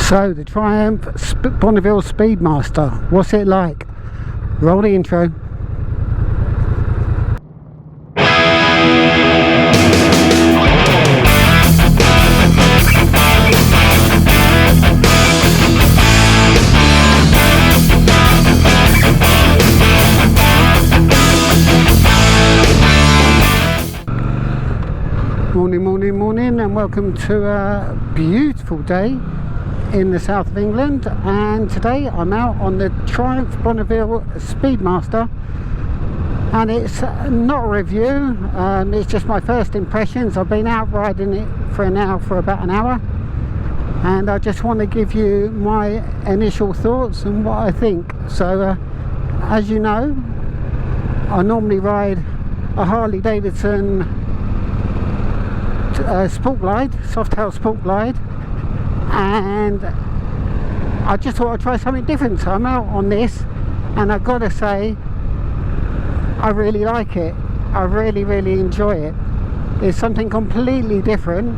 So the Triumph Bonneville Speedmaster, what's it like? Roll the intro. Morning, and welcome to a beautiful day in the south of England. And today I'm out on the Triumph Bonneville Speedmaster, and it's not a review, it's just my first impressions. I've been out riding it for about an hour, and I just want to give you my initial thoughts and what I think. So as you know, I normally ride a Harley Davidson Sport Glide, Softail Sport Glide, and I just thought I'd try something different. So I'm out on this, and I've got to say I really like it. I really enjoy it. It's something completely different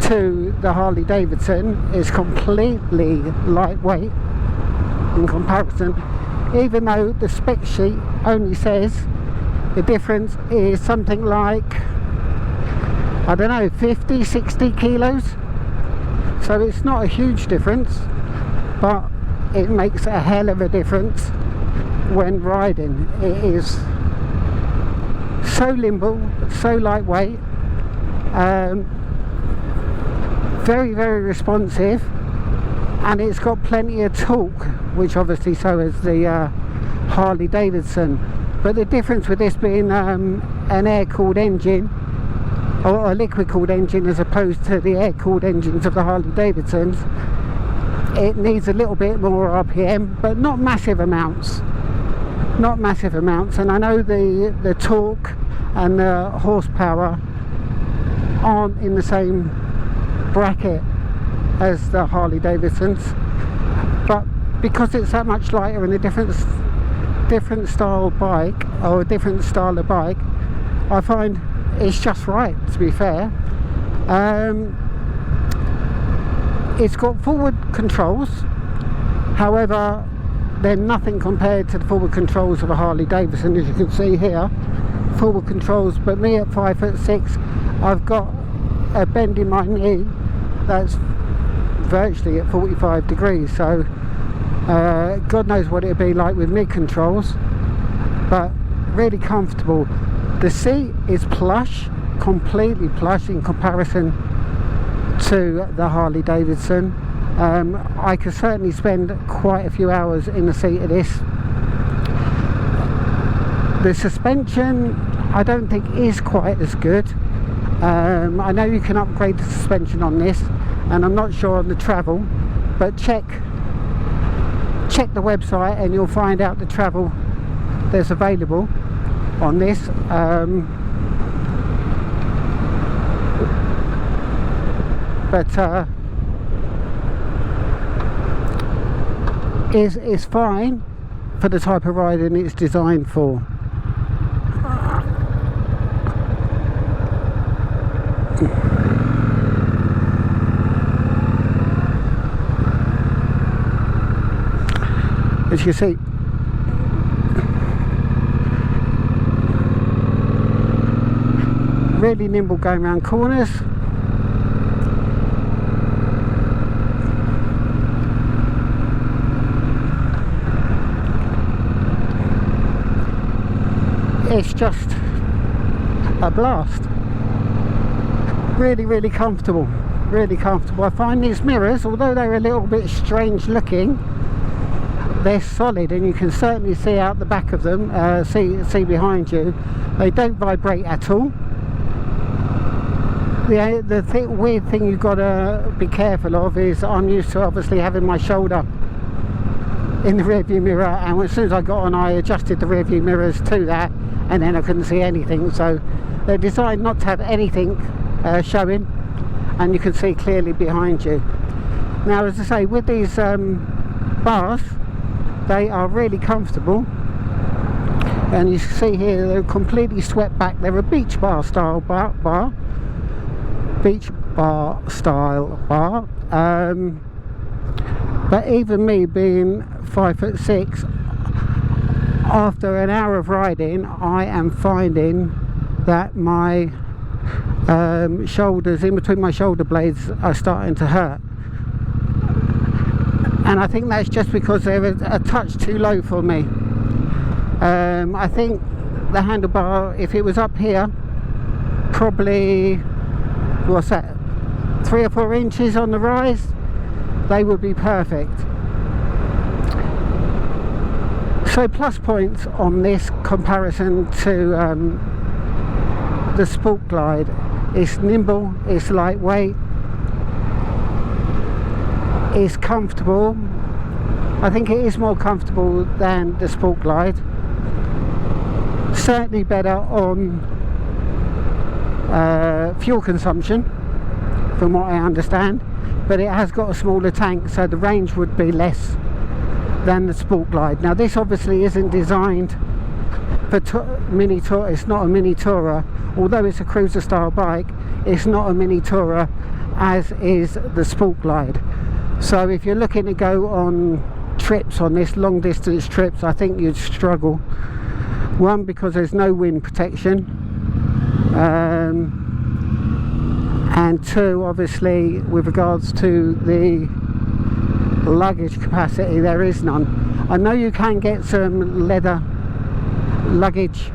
to the Harley Davidson. It's completely lightweight in comparison, even though the spec sheet only says the difference is something like, I don't know, 50-60 kilos. So it's not a huge difference, but it makes a hell of a difference when riding. It is so limber, so lightweight, very responsive, and it's got plenty of torque, which obviously so has the Harley Davidson. But the difference with this being an air-cooled engine, or a liquid-cooled engine, as opposed to the air-cooled engines of the Harley Davidsons, it needs a little bit more RPM, but not massive amounts. And I know the torque and the horsepower aren't in the same bracket as the Harley Davidsons, but because it's that much lighter and a different style bike, or a different style of bike, I find it's just right, to be fair. It's got forward controls, however they're nothing compared to the forward controls of a Harley Davidson, as you can see here. Forward controls, but me at 5'6", I've got a bend in my knee that's virtually at 45 degrees, so God knows what it'd be like with mid controls, but really comfortable. The seat is plush, completely plush in comparison to the Harley Davidson. I could certainly spend quite a few hours in the seat of this. The suspension I don't think is quite as good. I know you can upgrade the suspension on this, and I'm not sure on the travel, but check the website and you'll find out the travel that's available on this. But is fine for the type of riding it's designed for. As you can see, really nimble going around corners. It's just a blast. Really comfortable. I find these mirrors, although they're a little bit strange looking, they're solid, and you can certainly see out the back of them, see behind you. They don't vibrate at all. The weird thing you've got to be careful of is I'm used to obviously having my shoulder in the rearview mirror, and as soon as I got on, I adjusted the rearview mirrors to that, and then I couldn't see anything. So they're designed not to have anything showing, and you can see clearly behind you. Now, as I say, with these bars, they are really comfortable, and you see here they're completely swept back. They're a beach bar style bar, beach bar style bar. But even me being 5'6", after an hour of riding, I am finding that my shoulders, in between my shoulder blades, are starting to hurt. And I think that's just because they're a touch too low for me. I think the handlebar, if it was up here, probably, what's that, 3 or 4 inches on the rise, they would be perfect. So plus points on this comparison to the Sport Glide. It's nimble, it's lightweight, it's comfortable. I think it is more comfortable than the Sport Glide. Certainly better on fuel consumption, from what I understand, but it has got a smaller tank, so the range would be less than the Sport Glide. Now this obviously isn't designed for mini tour. It's not a mini tourer, although it's a cruiser style bike. It's not a mini tourer as is the Sport Glide. So if you're looking to go on trips, on this long distance trips, I think you'd struggle. One, because there's no wind protection, and two, obviously with regards to the luggage capacity, there is none. I know you can get some leather luggage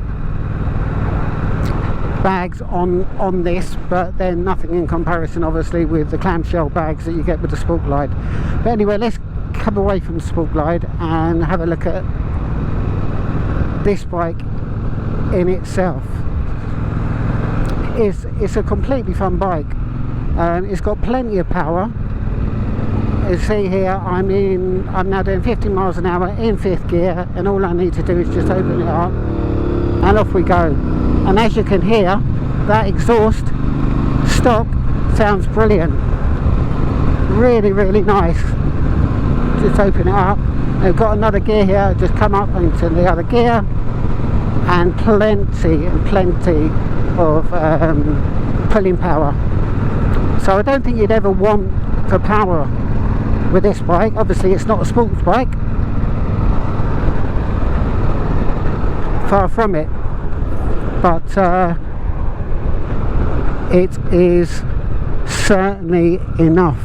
bags on this, but they're nothing in comparison obviously with the clamshell bags that you get with the Sport Glide. But anyway, let's come away from the Sport Glide and have a look at this bike in itself. It's a completely fun bike. It's got plenty of power. You see here, I'm now doing 50 miles an hour in 5th gear, and all I need to do is just open it up and off we go. And as you can hear, that exhaust stock sounds brilliant. Really, really nice. Just open it up. I've got another gear here, just come up into the other gear, and plenty of pulling power. So I don't think you'd ever want for power with this bike. Obviously it's not a sports bike, far from it, but it is certainly enough.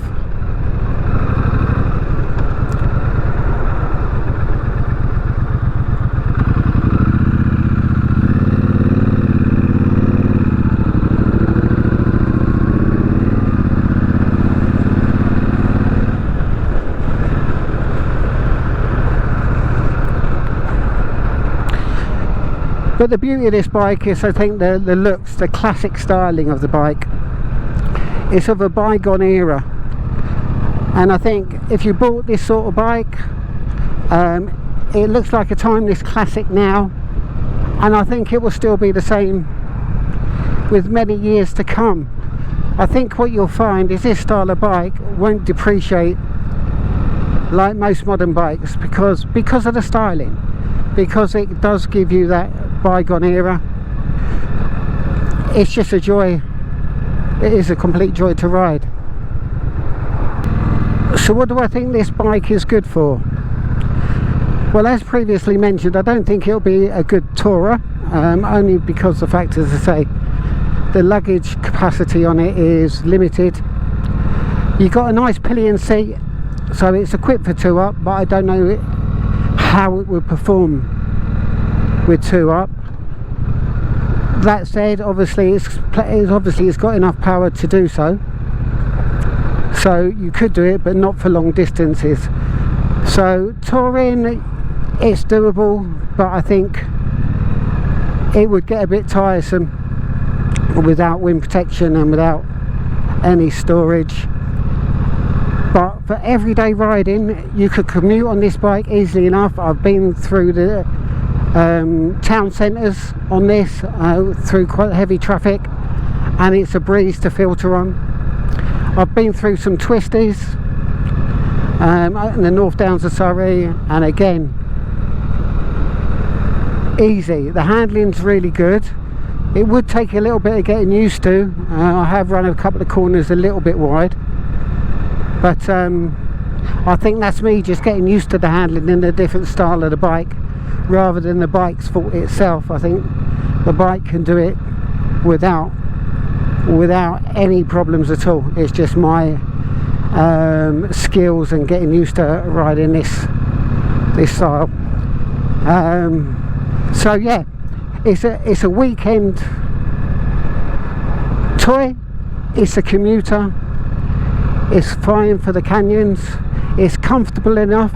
But the beauty of this bike is, I think, the looks, the classic styling of the bike. It's of a bygone era, and I think if you bought this sort of bike, it looks like a timeless classic now, and I think it will still be the same with many years to come. I think what you'll find is this style of bike won't depreciate like most modern bikes, because of the styling, because it does give you that bygone era. It's just a joy. It is a complete joy to ride. So what do I think this bike is good for? Well, as previously mentioned, I don't think it'll be a good tourer, only because the fact, as I say, the luggage capacity on it is limited. You've got a nice pillion seat, so it's equipped for 2 up, but I don't know how it would perform with 2 up. That said, obviously it's got enough power to do so, so you could do it, but not for long distances. So touring, it's doable, but I think it would get a bit tiresome without wind protection and without any storage. But for everyday riding, you could commute on this bike easily enough. I've been through the town centres on this, through quite heavy traffic, and it's a breeze to filter on. I've been through some twisties in the North Downs of Surrey, and again, easy. The handling's really good. It would take a little bit of getting used to. I have run a couple of corners a little bit wide, but I think that's me just getting used to the handling and the different style of the bike rather than the bike's fault itself. I think the bike can do it without any problems at all. It's just my skills and getting used to riding this style. So yeah, it's a weekend toy. It's a commuter. It's fine for the canyons. It's comfortable enough.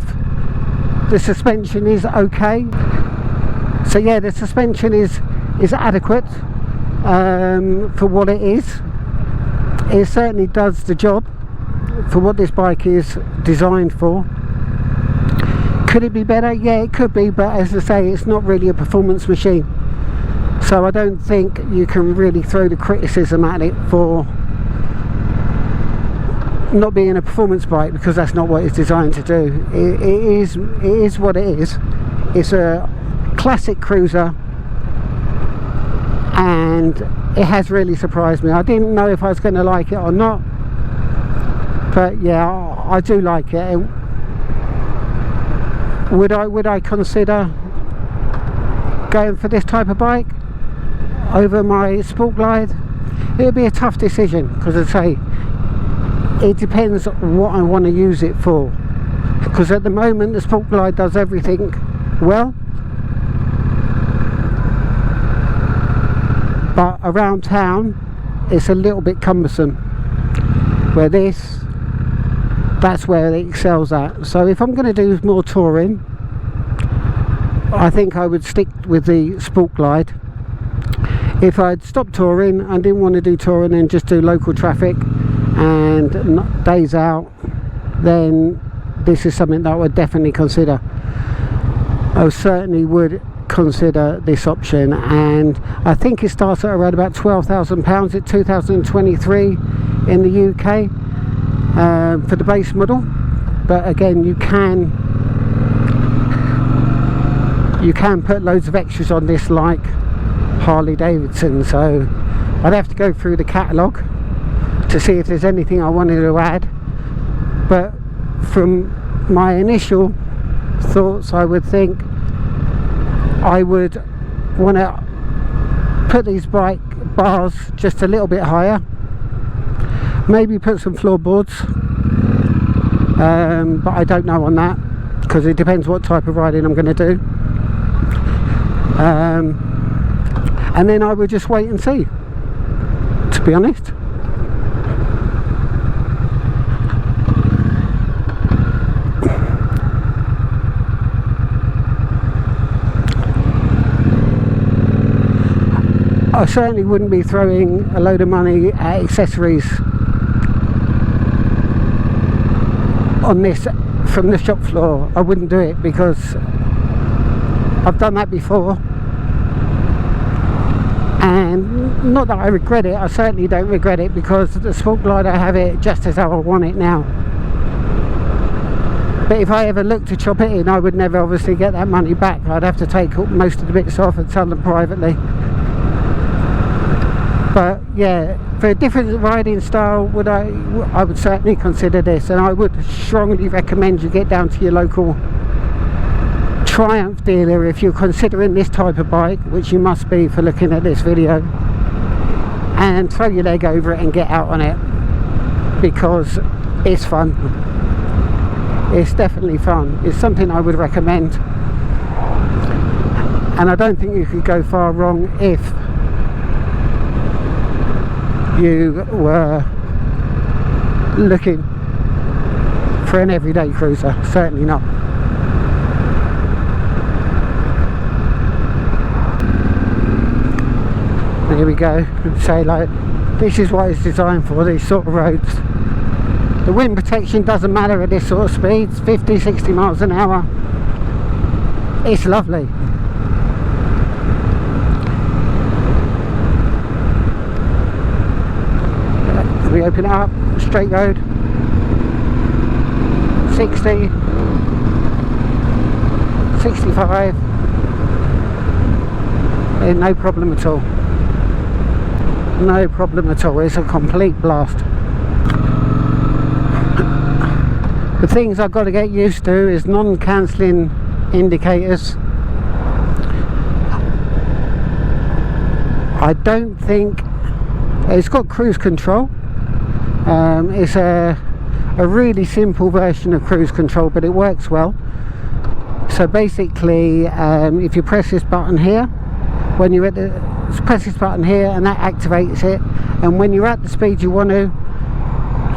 The suspension is okay. So yeah, the suspension is adequate for what it is. It certainly does the job for what this bike is designed for. Could it be better? Yeah, it could be, but as I say, it's not really a performance machine. So I don't think you can really throw the criticism at it for not being a performance bike, because that's not what it's designed to do. It is what it is. It's a classic cruiser, and it has really surprised me. I didn't know if I was going to like it or not, but yeah, I do like it. Would I consider going for this type of bike over my Sport Glide? It would be a tough decision, because I say it depends what I want to use it for. Because at the moment the Sport Glide does everything well, but around town it's a little bit cumbersome, where that's where it excels at. So if I'm going to do more touring, I think I would stick with the Sport Glide. If I'd stopped touring and didn't want to do touring and just do local traffic and days out, then this is something that I would definitely consider. I certainly would consider this option, and I think it starts at around about £12,000 at 2023 in the UK for the base model. But again, you can put loads of extras on this, like Harley Davidson. So I'd have to go through the catalogue to see if there's anything I wanted to add, but from my initial thoughts, I would think I would want to put these bike bars just a little bit higher, maybe put some floorboards, but I don't know on that, because it depends what type of riding I'm going to do. And then I would just wait and see, to be honest. I certainly wouldn't be throwing a load of money at accessories on this from the shop floor. I wouldn't do it, because I've done that before, and not that I regret it. I certainly don't regret it, because the Sport Glide, I have it just as how I want it now. But if I ever looked to chop it in, I would never obviously get that money back. I'd have to take most of the bits off and sell them privately. But yeah, for a different riding style, I would certainly consider this, and I would strongly recommend you get down to your local Triumph dealer if you're considering this type of bike, which you must be for looking at this video, and throw your leg over it and get out on it, because it's fun. It's definitely fun. It's something I would recommend, and I don't think you could go far wrong if you were looking for an everyday cruiser. Certainly not. Here we go. Say, like, this is what it's designed for, these sort of roads. The wind protection doesn't matter at this sort of speeds, 50-60 miles an hour. It's lovely. We open it up, straight road, 60, 65, no problem at all. no problem at all. It's a complete blast. The things I've got to get used to is non-cancelling indicators. I don't think it's got cruise control. It's a really simple version of cruise control, but it works well. So basically, if you press this button here, when you're at the press this button here, and that activates it, and when you're at the speed you want to,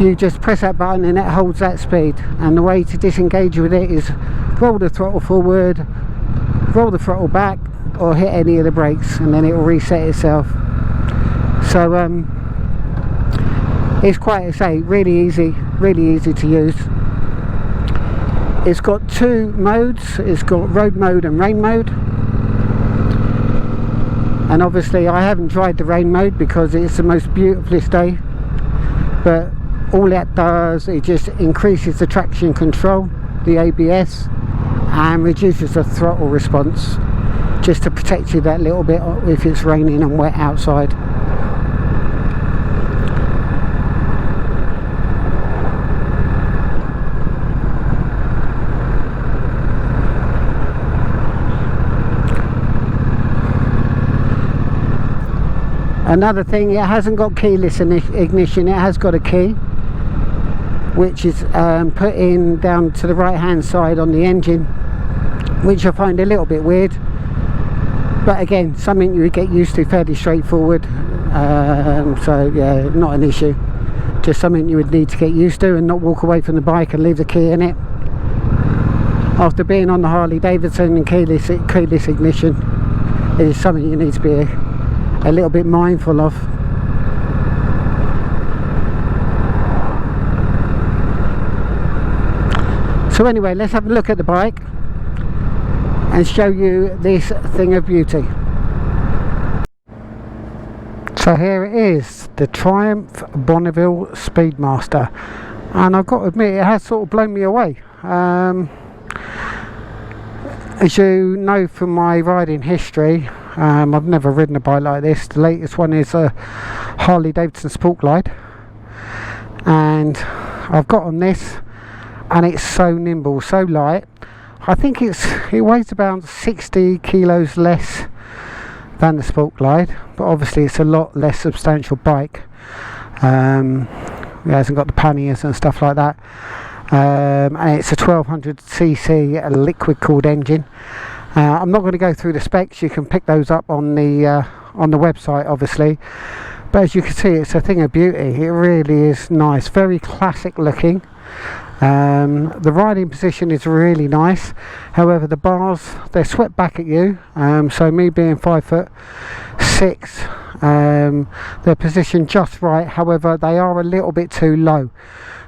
you just press that button and it holds that speed. And the way to disengage with it is roll the throttle forward, roll the throttle back, or hit any of the brakes, and then it will reset itself. So it's quite, I say, really easy to use. It's got two modes. It's got road mode and rain mode, and obviously I haven't tried the rain mode because it's the most beautifulest day, but all that does, it just increases the traction control, the ABS, and reduces the throttle response, just to protect you that little bit if it's raining and wet outside. Another thing, it hasn't got keyless ignition. It has got a key, which is put in down to the right hand side on the engine, which I find a little bit weird, but again, something you would get used to, fairly straightforward. So yeah, not an issue, just something you would need to get used to and not walk away from the bike and leave the key in it. After being on the Harley Davidson, and keyless ignition is something you need to be a little bit mindful of. So anyway, let's have a look at the bike and show you this thing of beauty. So here it is, the Triumph Bonneville Speedmaster, and I've got to admit, it has sort of blown me away. As you know from my riding history, I've never ridden a bike like this. The latest one is a Harley Davidson Sport Glide, and I've got on this, and it's so nimble, so light. I think it weighs about 60 kilos less than the Sport Glide, but obviously it's a lot less substantial bike. It hasn't got the panniers and stuff like that, and it's a 1200cc liquid cooled engine. I'm not going to go through the specs. You can pick those up on the website, obviously, but as you can see, it's a thing of beauty. It really is nice, very classic looking. The riding position is really nice. However, the bars, they're swept back at you, so me being 5'6", they're positioned just right. However, they are a little bit too low,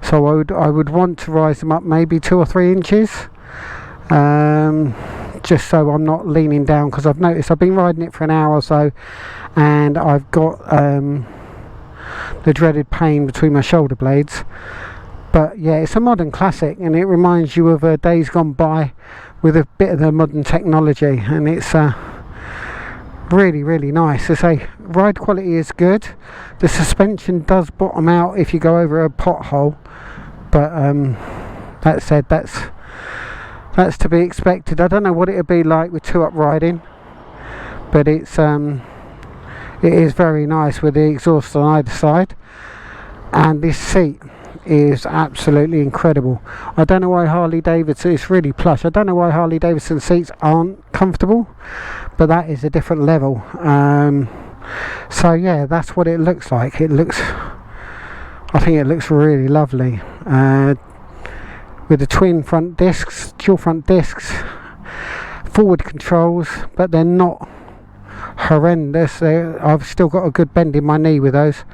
so I would want to rise them up maybe 2 or 3 inches, just so I'm not leaning down, because I've noticed I've been riding it for an hour or so, and I've got the dreaded pain between my shoulder blades. But yeah, it's a modern classic, and it reminds you of days gone by with a bit of the modern technology, and it's really nice. I say, ride quality is good. The suspension does bottom out if you go over a pothole, but that said, that's to be expected. I don't know what it would be like with 2-up riding, but it is very nice with the exhaust on either side, and this seat is absolutely incredible. I don't know why Harley Davidson, it's really plush, I don't know why Harley Davidson seats aren't comfortable, but that is a different level. So yeah, that's what it looks like. I think it looks really lovely, with the twin front discs, dual front discs, forward controls, but they're not horrendous. I've still got a good bend in my knee with those,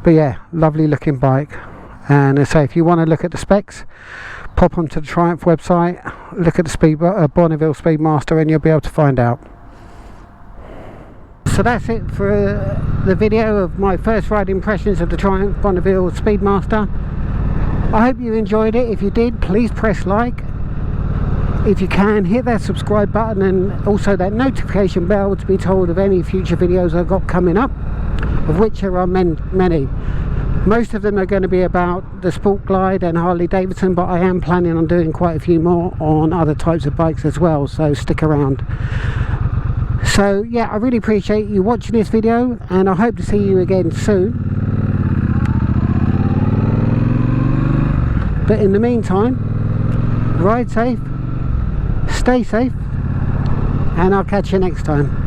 but yeah, lovely looking bike. And I say, if you want to look at the specs, pop onto the Triumph website, look at the Bonneville Speedmaster, and you'll be able to find out. So that's it for the video of my first ride impressions of the Triumph Bonneville Speedmaster. I hope you enjoyed it. If you did, please press like. If you can, hit that subscribe button and also that notification bell to be told of any future videos I've got coming up. of which there are many. Most of them are going to be about the Sport Glide and Harley Davidson, but I am planning on doing quite a few more on other types of bikes as well, so stick around. So yeah, I really appreciate you watching this video, and I hope to see you again soon. But in the meantime, ride safe, stay safe, and I'll catch you next time.